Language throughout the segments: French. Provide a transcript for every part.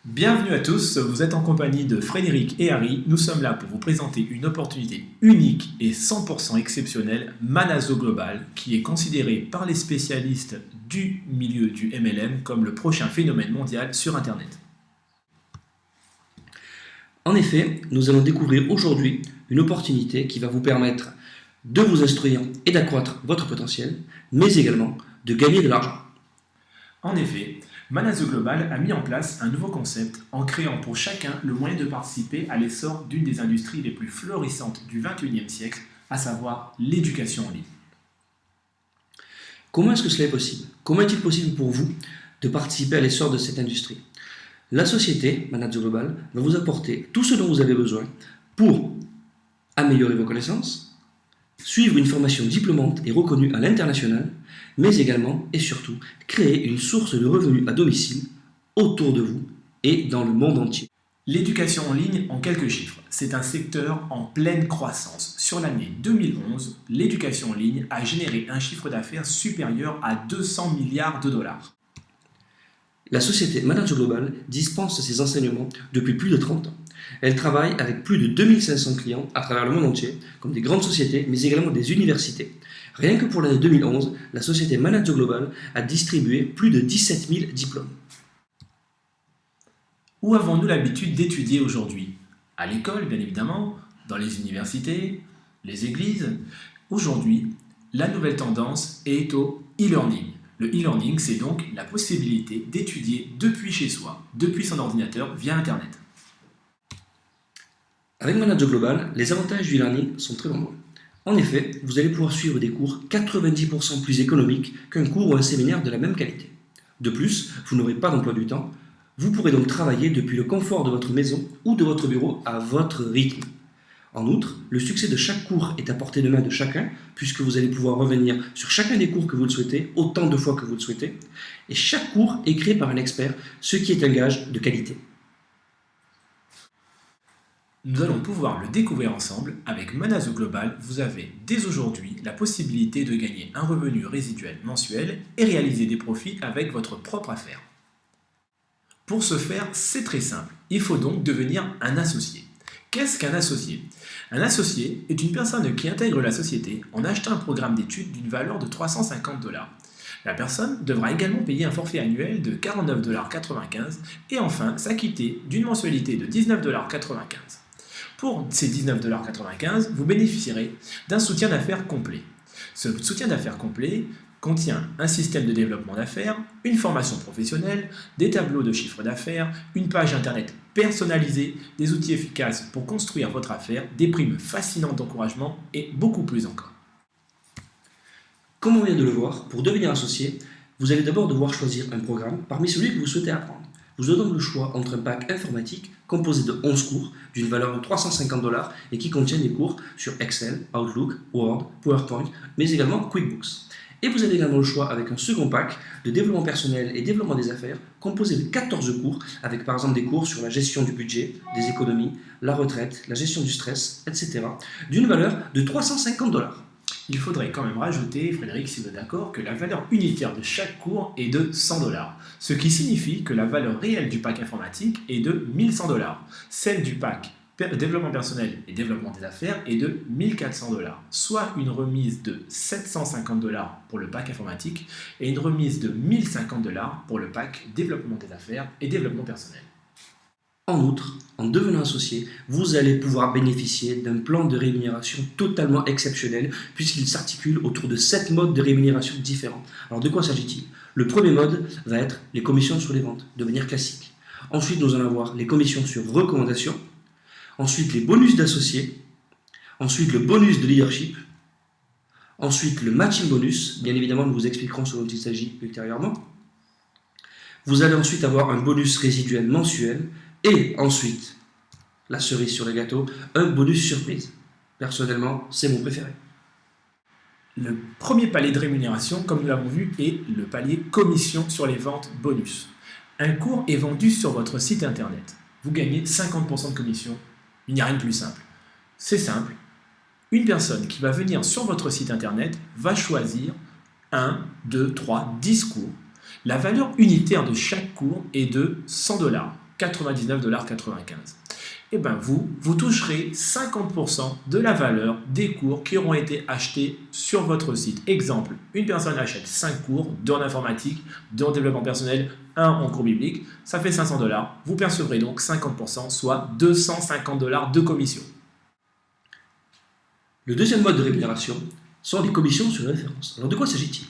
Bienvenue à tous, vous êtes en compagnie de Frédéric et Harry. Nous sommes là pour vous présenter une opportunité unique et 100% exceptionnelle, Manazo Global, qui est considérée par les spécialistes du milieu du MLM comme le prochain phénomène mondial sur Internet. En effet, nous allons découvrir aujourd'hui une opportunité qui va vous permettre de vous instruire et d'accroître votre potentiel, mais également de gagner de l'argent. En effet, Manazo Global a mis en place un nouveau concept en créant pour chacun le moyen de participer à l'essor d'une des industries les plus florissantes du XXIe siècle, à savoir l'éducation en ligne. Comment est-ce que cela est possible? Comment est-il possible pour vous de participer à l'essor de cette industrie? La société, Manazo Global, va vous apporter tout ce dont vous avez besoin pour améliorer vos connaissances, suivre une formation diplômante et reconnue à l'international, mais également et surtout créer une source de revenus à domicile autour de vous et dans le monde entier. L'éducation en ligne en quelques chiffres, c'est un secteur en pleine croissance. Sur l'année 2011, l'éducation en ligne a généré un chiffre d'affaires supérieur à 200 milliards de dollars. La société Manazo Global dispense ses enseignements depuis plus de 30 ans. Elle travaille avec plus de 2500 clients à travers le monde entier, comme des grandes sociétés, mais également des universités. Rien que pour l'année 2011, la société Manazo Global a distribué plus de 17 000 diplômes. Où avons-nous l'habitude d'étudier aujourd'hui? À l'école, bien évidemment, dans les universités, les églises. Aujourd'hui, la nouvelle tendance est au e-learning. Le e-learning, c'est donc la possibilité d'étudier depuis chez soi, depuis son ordinateur, via Internet. Avec Manazo Global, les avantages du e-learning sont très nombreux. En effet, vous allez pouvoir suivre des cours 90% plus économiques qu'un cours ou un séminaire de la même qualité. De plus, vous n'aurez pas d'emploi du temps. Vous pourrez donc travailler depuis le confort de votre maison ou de votre bureau à votre rythme. En outre, le succès de chaque cours est à portée de main de chacun, puisque vous allez pouvoir revenir sur chacun des cours que vous le souhaitez, autant de fois que vous le souhaitez, et chaque cours est créé par un expert, ce qui est un gage de qualité. Nous allons pouvoir le découvrir ensemble. Avec Manazo Global, vous avez dès aujourd'hui la possibilité de gagner un revenu résiduel mensuel et réaliser des profits avec votre propre affaire. Pour ce faire, c'est très simple. Il faut donc devenir un associé. Qu'est-ce qu'un associé? Un associé est une personne qui intègre la société en achetant un programme d'études d'une valeur de 350 $. La personne devra également payer un forfait annuel de 49,95 $ et enfin s'acquitter d'une mensualité de 19,95 $. Pour ces 19,95 $, vous bénéficierez d'un soutien d'affaires complet. Ce soutien d'affaires complet contient un système de développement d'affaires, une formation professionnelle, des tableaux de chiffre d'affaires, une page internet personnalisée, des outils efficaces pour construire votre affaire, des primes fascinantes d'encouragement et beaucoup plus encore. Comme on vient de le voir, pour devenir associé, vous allez d'abord devoir choisir un programme parmi celui que vous souhaitez apprendre. Vous aurez donc le choix entre un pack informatique composé de 11 cours d'une valeur de 350 $ et qui contient des cours sur Excel, Outlook, Word, PowerPoint, mais également QuickBooks. Et vous avez également le choix avec un second pack de développement personnel et développement des affaires composé de 14 cours avec par exemple des cours sur la gestion du budget, des économies, la retraite, la gestion du stress, etc. d'une valeur de 350 $. Il faudrait quand même rajouter, Frédéric, si vous êtes d'accord, que la valeur unitaire de chaque cours est de 100 $, ce qui signifie que la valeur réelle du pack informatique est de 1100 $. Celle du pack développement personnel et développement des affaires est de 1400 $, soit une remise de 750 $ pour le pack informatique et une remise de 1050 $ pour le pack développement des affaires et développement personnel. En outre, en devenant associé, vous allez pouvoir bénéficier d'un plan de rémunération totalement exceptionnel puisqu'il s'articule autour de 7 modes de rémunération différents. Alors de quoi s'agit-il? Le premier mode va être les commissions sur les ventes, de manière classique. Ensuite, nous allons avoir les commissions sur recommandation. Ensuite, les bonus d'associés. Ensuite, le bonus de leadership. Ensuite, le matching bonus. Bien évidemment, nous vous expliquerons ce dont il s'agit ultérieurement. Vous allez ensuite avoir un bonus résiduel mensuel. Et ensuite, la cerise sur le gâteau, un bonus surprise. Personnellement, c'est mon préféré. Le premier palier de rémunération, comme nous l'avons vu, est le palier commission sur les ventes bonus. Un cours est vendu sur votre site internet. Vous gagnez 50% de commission. Il n'y a rien de plus simple. C'est simple. Une personne qui va venir sur votre site internet va choisir 1, 2, 3, 10 cours. La valeur unitaire de chaque cours est de 100 $. 99,95 $. Et bien vous toucherez 50% de la valeur des cours qui auront été achetés sur votre site. Exemple, une personne achète 5 cours, 2 en informatique, 2 en développement personnel, 1 en cours biblique, ça fait 500 $. Vous percevrez donc 50%, soit 250 $ de commission. Le deuxième mode de rémunération sont les commissions sur référence. Alors de quoi s'agit-il?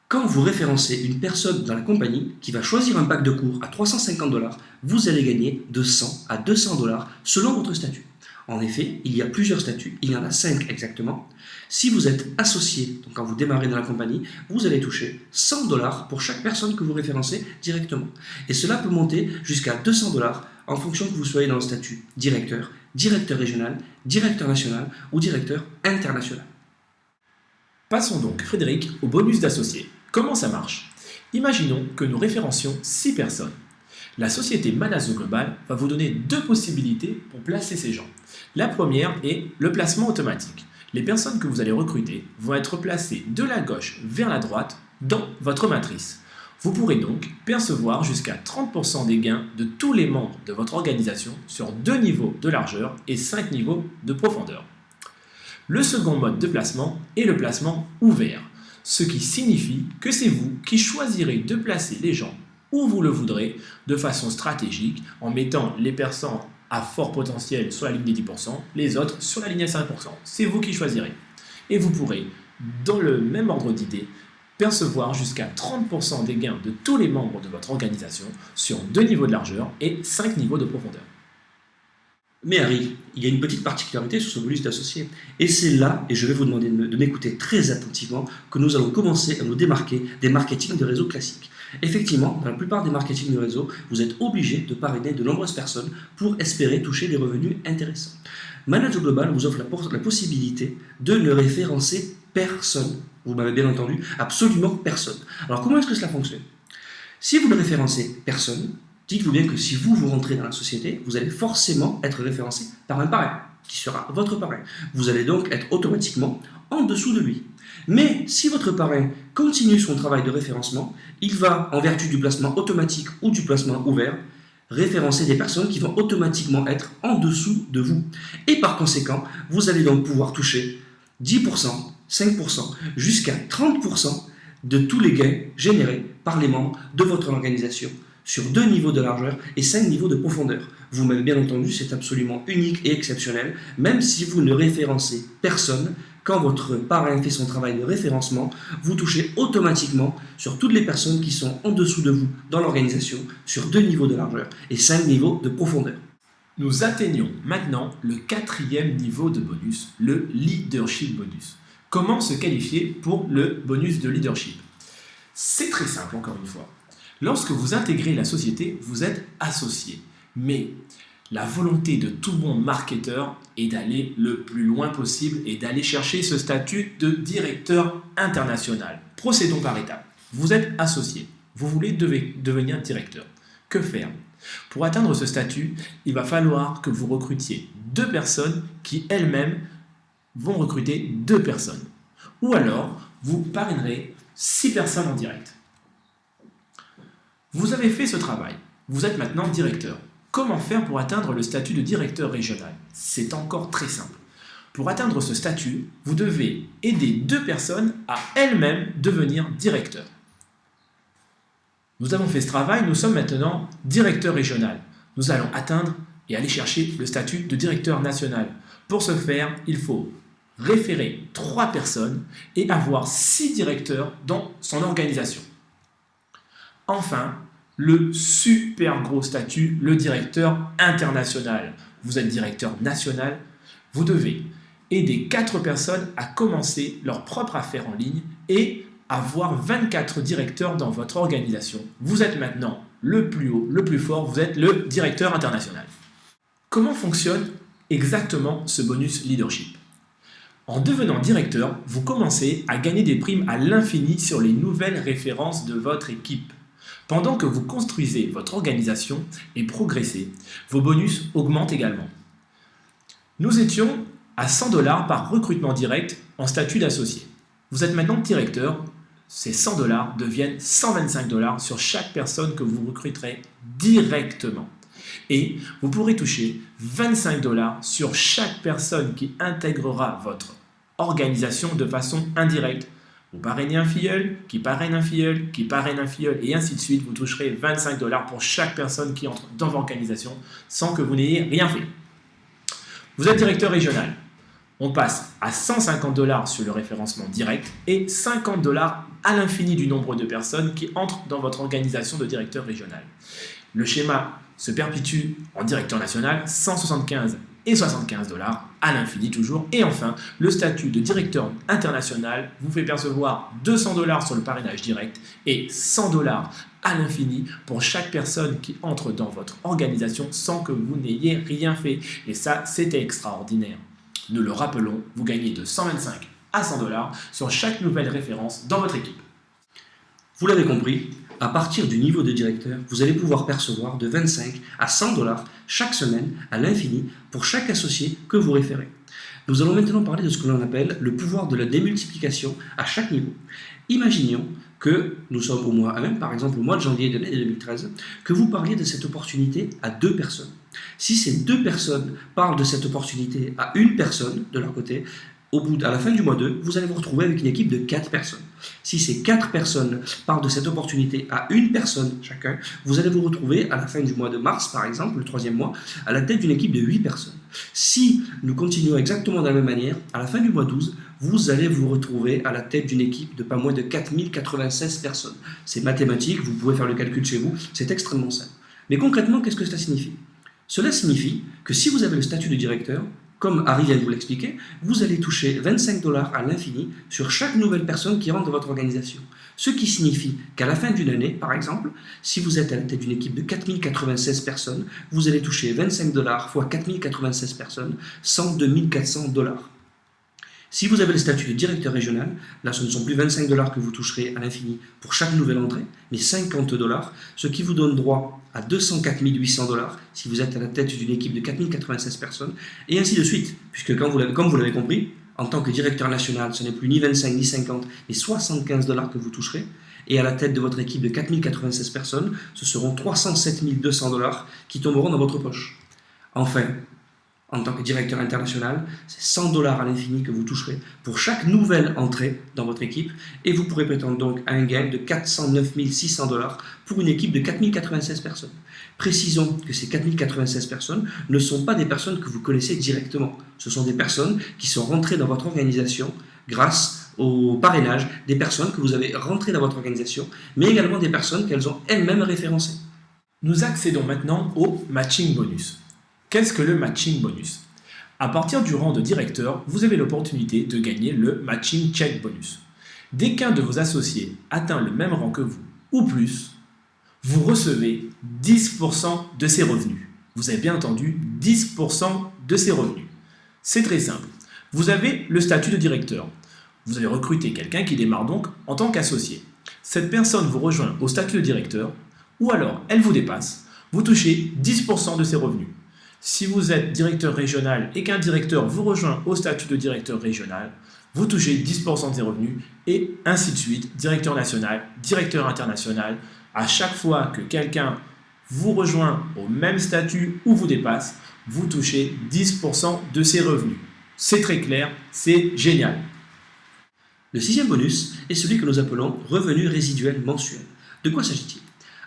Quand vous référencez une personne dans la compagnie qui va choisir un pack de cours à 350 $, vous allez gagner de 100 à 200 $ selon votre statut. En effet, il y a plusieurs statuts, il y en a 5 exactement. Si vous êtes associé, donc quand vous démarrez dans la compagnie, vous allez toucher 100 $ pour chaque personne que vous référencez directement. Et cela peut monter jusqu'à 200 $ en fonction que vous soyez dans le statut directeur, directeur régional, directeur national ou directeur international. Passons donc, Frédéric, au bonus d'associé. Comment ça marche? Imaginons que nous référencions 6 personnes. La société Manazo Global va vous donner 2 possibilités pour placer ces gens. La première est le placement automatique. Les personnes que vous allez recruter vont être placées de la gauche vers la droite dans votre matrice. Vous pourrez donc percevoir jusqu'à 30% des gains de tous les membres de votre organisation sur 2 niveaux de largeur et 5 niveaux de profondeur. Le second mode de placement est le placement ouvert, ce qui signifie que c'est vous qui choisirez de placer les gens où vous le voudrez de façon stratégique en mettant les personnes à fort potentiel sur la ligne des 10%, les autres sur la ligne des 5%. C'est vous qui choisirez. Et vous pourrez, dans le même ordre d'idée, percevoir jusqu'à 30% des gains de tous les membres de votre organisation sur 2 niveaux de largeur et 5 niveaux de profondeur. Mais Harry, il y a une petite particularité sur ce bonus d'associé. Et c'est là, et je vais vous demander de m'écouter très attentivement, que nous allons commencer à nous démarquer des marketing de réseau classiques. Effectivement, dans la plupart des marketing de réseau, vous êtes obligé de parrainer de nombreuses personnes pour espérer toucher des revenus intéressants. Manazo Global vous offre la possibilité de ne référencer personne. Vous m'avez bien entendu, absolument personne. Alors comment est-ce que cela fonctionne? Si vous ne référencez personne, dites-vous bien que si vous rentrez dans la société, vous allez forcément être référencé par un parrain, qui sera votre parrain. Vous allez donc être automatiquement en dessous de lui. Mais si votre parrain continue son travail de référencement, il va, en vertu du placement automatique ou du placement ouvert, référencer des personnes qui vont automatiquement être en dessous de vous. Et par conséquent, vous allez donc pouvoir toucher 10%, 5%, jusqu'à 30% de tous les gains générés par les membres de votre organisation sur 2 niveaux de largeur et 5 niveaux de profondeur. Vous m'avez bien entendu, c'est absolument unique et exceptionnel, même si vous ne référencez personne. Quand votre parrain fait son travail de référencement, vous touchez automatiquement sur toutes les personnes qui sont en dessous de vous dans l'organisation sur 2 niveaux de largeur et 5 niveaux de profondeur. Nous atteignons maintenant le 4e niveau de bonus, le leadership bonus. Comment se qualifier pour le bonus de leadership? C'est très simple encore une fois. Lorsque vous intégrez la société, vous êtes associé. Mais la volonté de tout bon marketeur est d'aller le plus loin possible et d'aller chercher ce statut de directeur international. Procédons par étapes. Vous êtes associé. Vous voulez devenir directeur. Que faire? Pour atteindre ce statut, il va falloir que vous recrutiez 2 personnes qui elles-mêmes vont recruter 2 personnes. Ou alors, vous parrainerez 6 personnes en direct. Vous avez fait ce travail. Vous êtes maintenant directeur. Comment faire pour atteindre le statut de directeur régional? C'est encore très simple. Pour atteindre ce statut, vous devez aider 2 personnes à elles-mêmes devenir directeurs. Nous avons fait ce travail, nous sommes maintenant directeur régional. Nous allons atteindre et aller chercher le statut de directeur national. Pour ce faire, il faut référer 3 personnes et avoir 6 directeurs dans son organisation. Enfin, le super gros statut, le directeur international. Vous êtes directeur national, vous devez aider 4 personnes à commencer leur propre affaire en ligne et avoir 24 directeurs dans votre organisation. Vous êtes maintenant le plus haut, le plus fort, vous êtes le directeur international. Comment fonctionne exactement ce bonus leadership? En devenant directeur, vous commencez à gagner des primes à l'infini sur les nouvelles références de votre équipe. Pendant que vous construisez votre organisation et progressez, vos bonus augmentent également. Nous étions à 100 $ par recrutement direct en statut d'associé. Vous êtes maintenant directeur, ces 100 dollars deviennent 125 dollars sur chaque personne que vous recruterez directement. Et vous pourrez toucher 25 dollars sur chaque personne qui intégrera votre organisation de façon indirecte. Vous parrainez un filleul, qui parraine un filleul, qui parraine un filleul, et ainsi de suite. Vous toucherez 25 dollars pour chaque personne qui entre dans votre organisation sans que vous n'ayez rien fait. Vous êtes directeur régional. On passe à 150 dollars sur le référencement direct et 50 dollars à l'infini du nombre de personnes qui entrent dans votre organisation de directeur régional. Le schéma se perpétue en directeur national, 175 et 75 dollars à l'infini toujours. Et enfin, le statut de directeur international vous fait percevoir 200 dollars sur le parrainage direct et 100 dollars à l'infini pour chaque personne qui entre dans votre organisation sans que vous n'ayez rien fait. Et ça, c'était extraordinaire. Nous le rappelons, vous gagnez de 125 à 100 dollars sur chaque nouvelle référence dans votre équipe. Vous l'avez compris, à partir du niveau de directeur, vous allez pouvoir percevoir de 25 à 100 dollars chaque semaine à l'infini pour chaque associé que vous référez. Nous allons maintenant parler de ce que l'on appelle le pouvoir de la démultiplication à chaque niveau. Imaginons que nous sommes au mois 1, par exemple au mois de janvier de l'année 2013, que vous parliez de cette opportunité à 2 personnes. Si ces 2 personnes parlent de cette opportunité à une personne de leur côté, à la fin du mois 2, vous allez vous retrouver avec une équipe de 4 personnes. Si ces 4 personnes parlent de cette opportunité à une personne chacun, vous allez vous retrouver à la fin du mois de mars, par exemple, le 3e mois, à la tête d'une équipe de 8 personnes. Si nous continuons exactement de la même manière, à la fin du mois 12, vous allez vous retrouver à la tête d'une équipe de pas moins de 4096 personnes. C'est mathématique, vous pouvez faire le calcul chez vous, c'est extrêmement simple. Mais concrètement, qu'est-ce que cela signifie? Cela signifie que si vous avez le statut de directeur, comme Harry vient de vous l'expliquer, vous allez toucher 25 dollars à l'infini sur chaque nouvelle personne qui rentre dans votre organisation. Ce qui signifie qu'à la fin d'une année, par exemple, si vous êtes à la tête d'une équipe de 4096 personnes, vous allez toucher 25 dollars fois 4096 personnes, 102 400 dollars. Si vous avez le statut de directeur régional, là ce ne sont plus 25 dollars que vous toucherez à l'infini pour chaque nouvelle entrée, mais 50 dollars, ce qui vous donne droit à 204 800 dollars si vous êtes à la tête d'une équipe de 4096 personnes, et ainsi de suite, puisque comme vous l'avez compris, en tant que directeur national, ce n'est plus ni 25 ni 50, mais 75 dollars que vous toucherez, et à la tête de votre équipe de 4096 personnes, ce seront 307 200 dollars qui tomberont dans votre poche. Enfin, en tant que directeur international, c'est 100 dollars à l'infini que vous toucherez pour chaque nouvelle entrée dans votre équipe et vous pourrez prétendre donc à un gain de 409 600 dollars pour une équipe de 4096 personnes. Précisons que ces 4096 personnes ne sont pas des personnes que vous connaissez directement. Ce sont des personnes qui sont rentrées dans votre organisation grâce au parrainage des personnes que vous avez rentrées dans votre organisation, mais également des personnes qu'elles ont elles-mêmes référencées. Nous accédons maintenant au matching bonus. Qu'est-ce que le matching bonus? À partir du rang de directeur, vous avez l'opportunité de gagner le matching check bonus. Dès qu'un de vos associés atteint le même rang que vous, ou plus, vous recevez 10% de ses revenus. Vous avez bien entendu, 10% de ses revenus. C'est très simple. Vous avez le statut de directeur. Vous avez recruté quelqu'un qui démarre donc en tant qu'associé. Cette personne vous rejoint au statut de directeur, ou alors elle vous dépasse, vous touchez 10% de ses revenus. Si vous êtes directeur régional et qu'un directeur vous rejoint au statut de directeur régional, vous touchez 10% de ses revenus et ainsi de suite, directeur national, directeur international. À chaque fois que quelqu'un vous rejoint au même statut ou vous dépasse, vous touchez 10% de ses revenus. C'est très clair, c'est génial. Le 6e bonus est celui que nous appelons revenu résiduel mensuel. De quoi s'agit-il?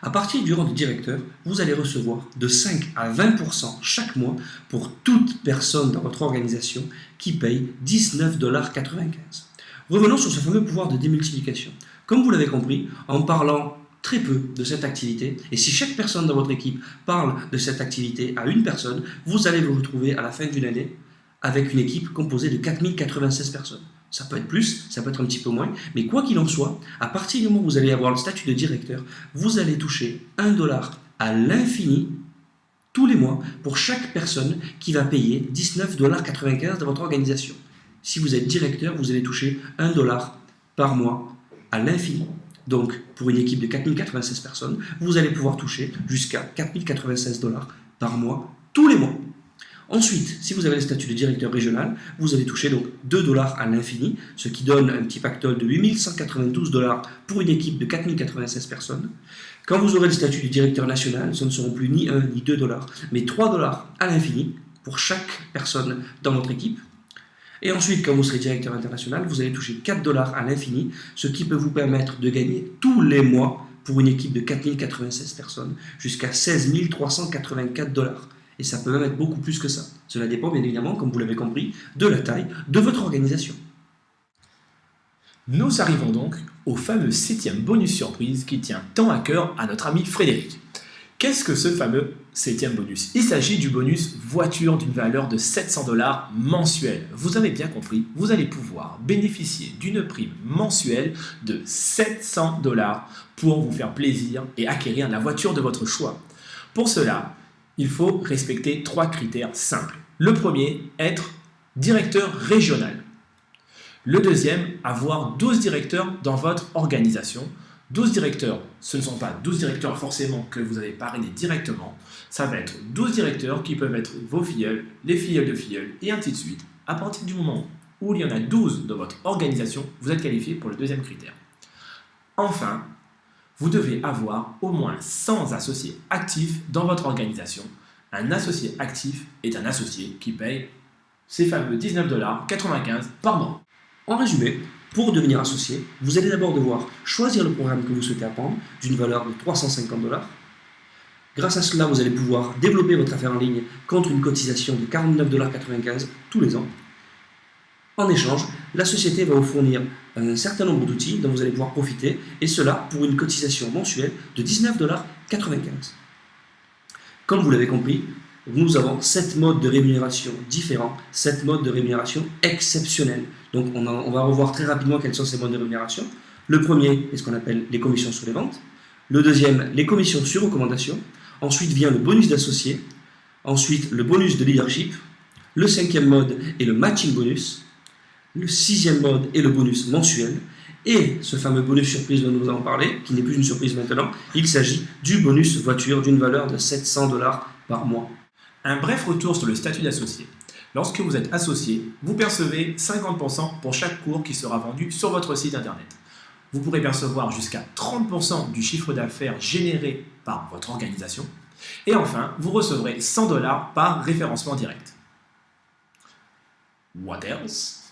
À partir du rang de directeur, vous allez recevoir de 5 à 20% chaque mois pour toute personne dans votre organisation qui paye 19,95 $. Revenons sur ce fameux pouvoir de démultiplication. Comme vous l'avez compris, en parlant très peu de cette activité, et si chaque personne dans votre équipe parle de cette activité à une personne, vous allez vous retrouver à la fin d'une année avec une équipe composée de 4096 personnes. Ça peut être plus, ça peut être un petit peu moins, mais quoi qu'il en soit, à partir du moment où vous allez avoir le statut de directeur, vous allez toucher 1 dollar à l'infini tous les mois pour chaque personne qui va payer 19,95 $ dans votre organisation. Si vous êtes directeur, vous allez toucher 1 dollar par mois à l'infini. Donc, pour une équipe de 4096 personnes, vous allez pouvoir toucher jusqu'à 4096 $ par mois tous les mois. Ensuite, si vous avez le statut de directeur régional, vous allez toucher donc 2 $ à l'infini, ce qui donne un petit pactole de 8 192 $ pour une équipe de 4 096 personnes. Quand vous aurez le statut de directeur national, ce ne seront plus ni 1 ni 2 $, mais 3 $ à l'infini pour chaque personne dans votre équipe. Et ensuite, quand vous serez directeur international, vous allez toucher 4 $ à l'infini, ce qui peut vous permettre de gagner tous les mois pour une équipe de 4 096 personnes jusqu'à 16 384 $. Et ça peut même être beaucoup plus que ça. Cela dépend bien évidemment, comme vous l'avez compris, de la taille de votre organisation. Nous arrivons donc au fameux 7e bonus surprise qui tient tant à cœur à notre ami Frédéric. Qu'est-ce que ce fameux 7e bonus? Il s'agit du bonus voiture d'une valeur de 700 $ mensuel. Vous avez bien compris, vous allez pouvoir bénéficier d'une prime mensuelle de 700 $ pour vous faire plaisir et acquérir la voiture de votre choix. Pour cela, il faut respecter 3 critères simples. Le premier, être directeur régional. Le deuxième, avoir 12 directeurs dans votre organisation. 12 directeurs, ce ne sont pas 12 directeurs forcément que vous avez parrainés directement. Ça va être 12 directeurs qui peuvent être vos filleuls, les filleuls de filleuls et ainsi de suite. À partir du moment où il y en a 12 dans votre organisation, vous êtes qualifié pour le deuxième critère. Enfin, vous devez avoir au moins 100 associés actifs dans votre organisation. Un associé actif est un associé qui paye ces fameux 19,95 $ par mois. En résumé, pour devenir associé, vous allez d'abord devoir choisir le programme que vous souhaitez apprendre d'une valeur de 350 $. Grâce à cela, vous allez pouvoir développer votre affaire en ligne contre une cotisation de 49,95 $ tous les ans. En échange, la société va vous fournir un certain nombre d'outils dont vous allez pouvoir profiter, et cela pour une cotisation mensuelle de 19,95 $. Comme vous l'avez compris, nous avons 7 modes de rémunération différents, 7 modes de rémunération exceptionnels. Donc on va revoir très rapidement quels sont ces modes de rémunération. Le premier est ce qu'on appelle les commissions sur les ventes. Le deuxième, les commissions sur recommandation. Ensuite vient le bonus d'associé. Ensuite, le bonus de leadership. Le 5e mode est le matching bonus. Le 6e mode est le bonus mensuel. Et ce fameux bonus surprise dont nous avons parlé, qui n'est plus une surprise maintenant, il s'agit du bonus voiture d'une valeur de 700 $ par mois. Un bref retour sur le statut d'associé. Lorsque vous êtes associé, vous percevez 50% pour chaque cours qui sera vendu sur votre site internet. Vous pourrez percevoir jusqu'à 30% du chiffre d'affaires généré par votre organisation. Et enfin, vous recevrez 100 $ par référencement direct. What else?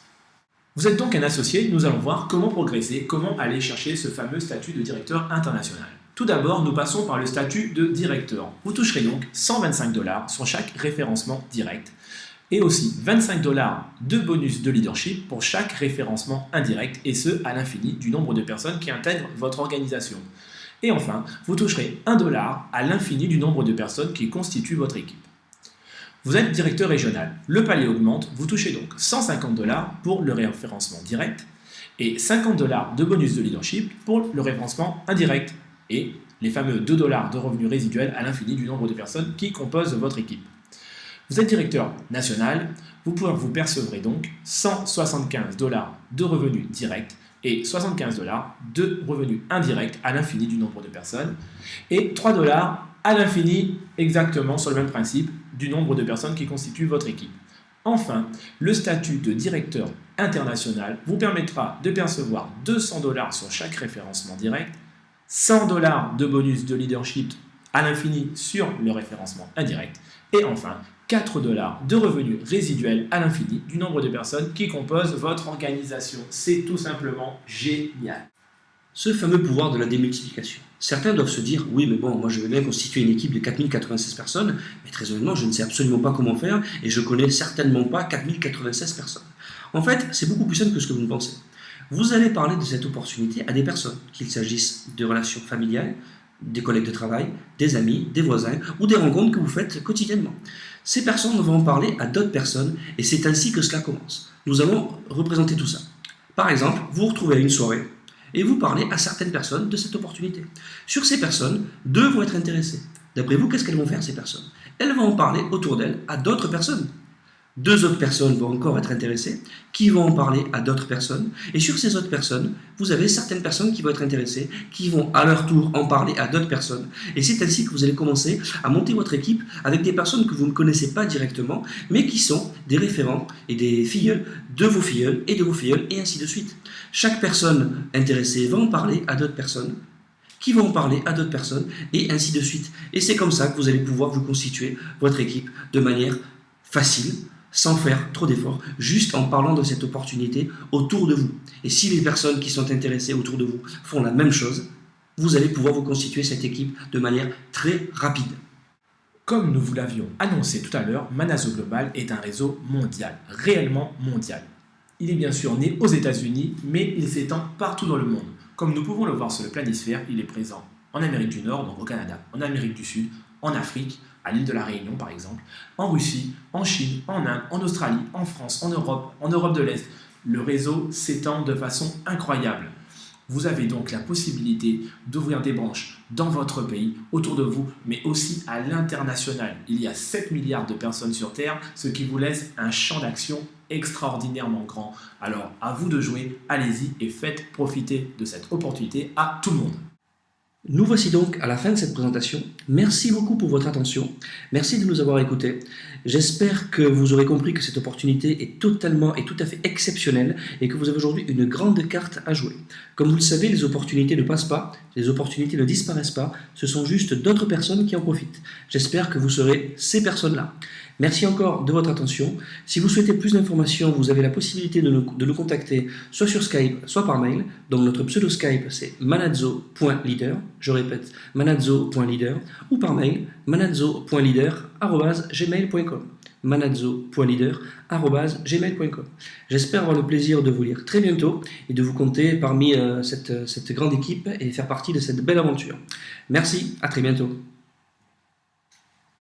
Vous êtes donc un associé, nous allons voir comment progresser, comment aller chercher ce fameux statut de directeur international. Tout d'abord, nous passons par le statut de directeur. Vous toucherez donc 125 $ sur chaque référencement direct et aussi 25 $ de bonus de leadership pour chaque référencement indirect, et ce à l'infini du nombre de personnes qui intègrent votre organisation. Et enfin, vous toucherez 1 $ à l'infini du nombre de personnes qui constituent votre équipe. Vous êtes directeur régional, le palier augmente, vous touchez donc 150 $ pour le référencement direct et 50 $ de bonus de leadership pour le référencement indirect et les fameux 2 $ de revenus résiduels à l'infini du nombre de personnes qui composent votre équipe. Vous êtes directeur national, vous percevrez donc 175 $ de revenus directs et 75 $ de revenus indirects à l'infini du nombre de personnes et 3 $ à l'infini exactement sur le même principe du nombre de personnes qui constituent votre équipe. Enfin, le statut de directeur international vous permettra de percevoir 200 $ sur chaque référencement direct, 100 $ de bonus de leadership à l'infini sur le référencement indirect et enfin 4 $ de revenus résiduels à l'infini du nombre de personnes qui composent votre organisation. C'est tout simplement génial. Ce fameux pouvoir de la démultiplication. Certains doivent se dire, oui mais bon, moi je vais bien constituer une équipe de 4096 personnes, mais très honnêtement je ne sais absolument pas comment faire et je connais certainement pas 4096 personnes. En fait, c'est beaucoup plus simple que ce que vous ne pensez. Vous allez parler de cette opportunité à des personnes, qu'il s'agisse de relations familiales, des collègues de travail, des amis, des voisins ou des rencontres que vous faites quotidiennement. Ces personnes vont en parler à d'autres personnes et c'est ainsi que cela commence. Nous allons représenter tout ça. Par exemple, vous vous retrouvez à une soirée et vous parlez à certaines personnes de cette opportunité. Sur ces personnes, 2 vont être intéressées. D'après vous, qu'est-ce qu'elles vont faire ces personnes? Elles vont en parler autour d'elles à d'autres personnes. 2 autres personnes vont encore être intéressées, qui vont en parler à d'autres personnes. Et sur ces autres personnes, vous avez certaines personnes qui vont être intéressées, qui vont à leur tour en parler à d'autres personnes. Et c'est ainsi que vous allez commencer à monter votre équipe avec des personnes que vous ne connaissez pas directement, mais qui sont des référents et des filleuls de vos filleuls et de vos filleuls, et ainsi de suite. Chaque personne intéressée va en parler à d'autres personnes, qui vont en parler à d'autres personnes, et ainsi de suite. Et c'est comme ça que vous allez pouvoir vous constituer votre équipe de manière facile, sans faire trop d'efforts, juste en parlant de cette opportunité autour de vous. Et si les personnes qui sont intéressées autour de vous font la même chose, vous allez pouvoir vous constituer cette équipe de manière très rapide. Comme nous vous l'avions annoncé tout à l'heure, Manazo Global est un réseau mondial, réellement mondial. Il est bien sûr né aux États-Unis, mais il s'étend partout dans le monde. Comme nous pouvons le voir sur le planisphère, il est présent en Amérique du Nord, donc au Canada, en Amérique du Sud, en Afrique, à l'île de la Réunion par exemple, en Russie, en Chine, en Inde, en Australie, en France, en Europe de l'Est. Le réseau s'étend de façon incroyable. Vous avez donc la possibilité d'ouvrir des branches dans votre pays, autour de vous, mais aussi à l'international. Il y a 7 milliards de personnes sur Terre, ce qui vous laisse un champ d'action extraordinairement grand. Alors, à vous de jouer, allez-y et faites profiter de cette opportunité à tout le monde. Nous voici donc à la fin de cette présentation. Merci beaucoup pour votre attention. Merci de nous avoir écoutés. J'espère que vous aurez compris que cette opportunité est totalement et tout à fait exceptionnelle et que vous avez aujourd'hui une grande carte à jouer. Comme vous le savez, les opportunités ne passent pas, les opportunités ne disparaissent pas, ce sont juste d'autres personnes qui en profitent. J'espère que vous serez ces personnes-là. Merci encore de votre attention. Si vous souhaitez plus d'informations, vous avez la possibilité de nous contacter soit sur Skype, soit par mail. Donc notre pseudo Skype c'est manazzo.leader, je répète manazzo.leader, ou par mail manazzo.leader@gmail.com manazzo.leader@gmail.com. J'espère avoir le plaisir de vous lire très bientôt et de vous compter parmi cette grande équipe et faire partie de cette belle aventure. Merci, à très bientôt.